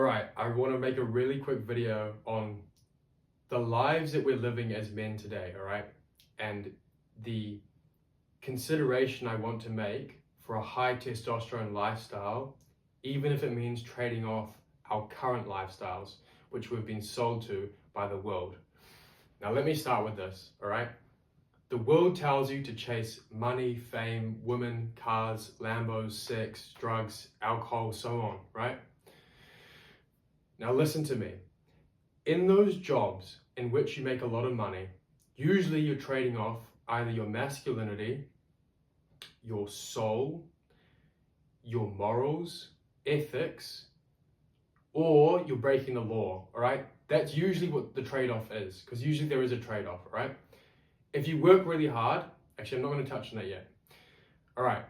All right, I want to make a really quick video on the lives that we're living as men today, all right? And the consideration I want to make for a high testosterone lifestyle, even if it means trading off our current lifestyles, which we've been sold to by the world. Now, let me start with this, all right? The world tells you to chase money, fame, women, cars, Lambos, sex, drugs, alcohol, so on, right? Now listen to me. In those jobs in which you make a lot of money, usually you're trading off either your masculinity, your soul, your morals, ethics, or you're breaking the law, all right? That's usually what the trade-off is, because usually there is a trade-off, right? If you work really hard, actually I'm not going to touch on that yet. All right,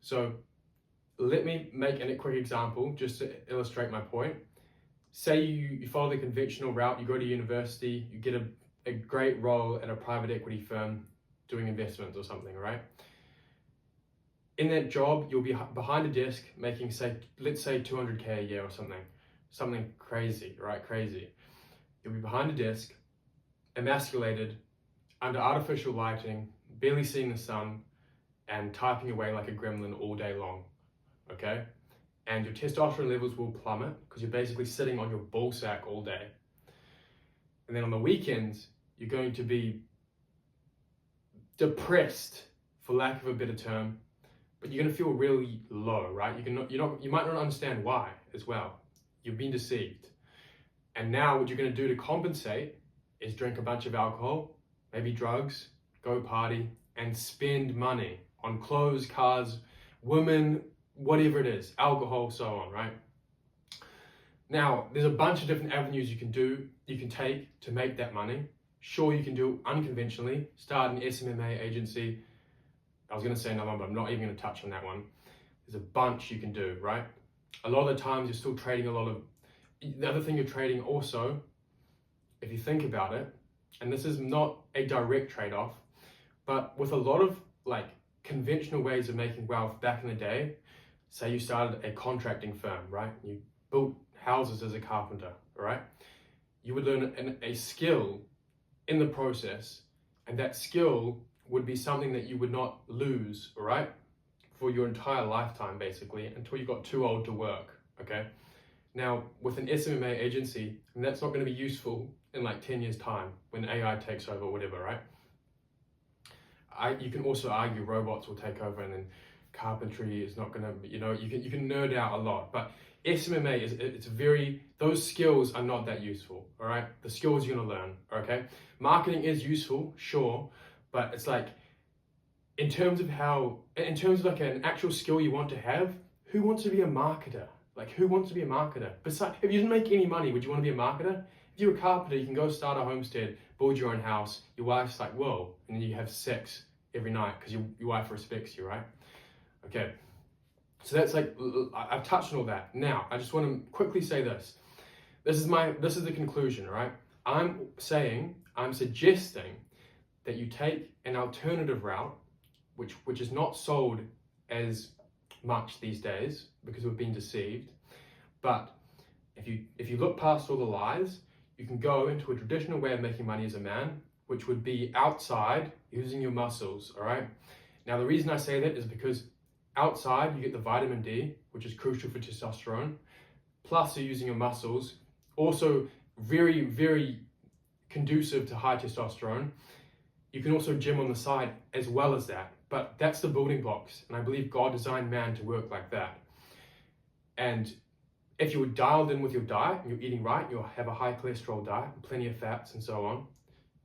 so let me make a quick example just to illustrate my point. Say you follow the conventional route, you go to university, you get a great role at a private equity firm doing investments or something, right? In that job, you'll be behind a desk making, let's say 200K a year or something crazy, right? Crazy. You'll be behind a desk, emasculated, under artificial lighting, barely seeing the sun, and typing away like a gremlin all day long, okay? And your testosterone levels will plummet because you're basically sitting on your ball sack all day. And then on the weekends, you're going to be depressed, for lack of a better term, but you're going to feel really low, right? You might not understand why as well. You've been deceived. And now what you're going to do to compensate is drink a bunch of alcohol, maybe drugs, go party, and spend money on clothes, cars, women, whatever it is, alcohol, so on, right? Now, there's a bunch of different avenues you can take to make that money. Sure, you can do it unconventionally, start an SMMA agency. I was going to say another one, but I'm not even going to touch on that one. There's a bunch you can do, right? A lot of the times you're still trading the other thing you're trading also, if you think about it, and this is not a direct trade-off, but with a lot of conventional ways of making wealth back in the day, say you started a contracting firm, right? You built houses as a carpenter, all right? You would learn a skill in the process, and that skill would be something that you would not lose, all right? For your entire lifetime, basically, until you got too old to work, okay? Now, with an SMMA agency, and that's not going to be useful in 10 years' time when AI takes over, whatever, right? You can also argue robots will take over and then carpentry is not going to, you can nerd out a lot, but SMMA those skills are not that useful, all right? The skills you're going to learn, okay? Marketing is useful, sure, but it's in terms of an actual skill you want to have, who wants to be a marketer? Who wants to be a marketer? Besides, if you didn't make any money, would you want to be a marketer? If you're a carpenter, you can go start a homestead, build your own house, your wife's like, whoa, and then you have sex every night because your wife respects you, right? Okay, so that's I've touched on all that. Now, I just want to quickly say this. This is the conclusion, right? I'm suggesting that you take an alternative route, which is not sold as much these days because we've been deceived. But if you look past all the lies, you can go into a traditional way of making money as a man, which would be outside using your muscles, all right? Now, the reason I say that is because outside you get the vitamin D, which is crucial for testosterone, plus you're using your muscles, also very, very conducive to high testosterone. You can also gym on the side as well as that, but that's the building blocks, and I believe God designed man to work like that. And if you're dialed in with your diet and you're eating right, you'll have a high cholesterol diet, plenty of fats and so on,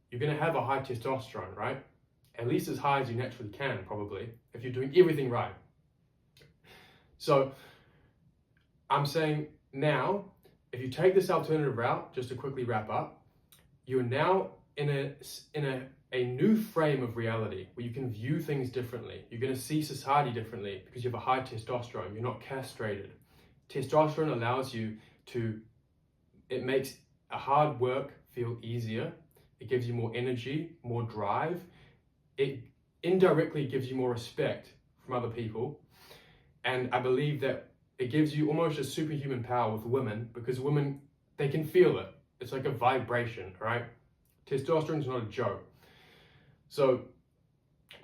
you're going to have a high testosterone, right? At least as high as you naturally can, probably, if you're doing everything right. So I'm saying now, if you take this alternative route, just to quickly wrap up, you're now in a new frame of reality where you can view things differently. You're going to see society differently because you have a high testosterone. You're not castrated. Testosterone allows you it makes a hard work feel easier. It gives you more energy, more drive. It indirectly gives you more respect from other people. And I believe that it gives you almost a superhuman power with women, because women, they can feel it. It's like a vibration, right? Testosterone is not a joke. So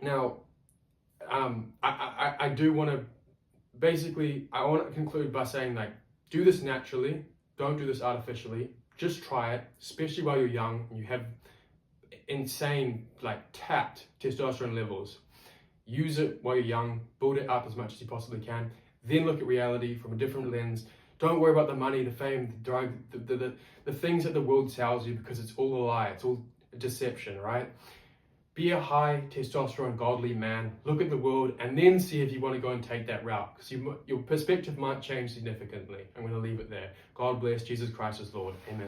now, I do want to, basically, I want to conclude by saying, like, do this naturally. Don't do this artificially. Just try it, especially while you're young and you have insane, like, tapped testosterone levels. Use it while you're young, build it up as much as you possibly can. Then look at reality from a different lens. Don't worry about the money, the fame, the drug, the things that the world sells you, because it's all a lie. It's all a deception, right? Be a high testosterone godly man. Look at the world and then see if you want to go and take that route, because your perspective might change significantly. I'm going to leave it there. God bless. Jesus Christ is Lord. Amen.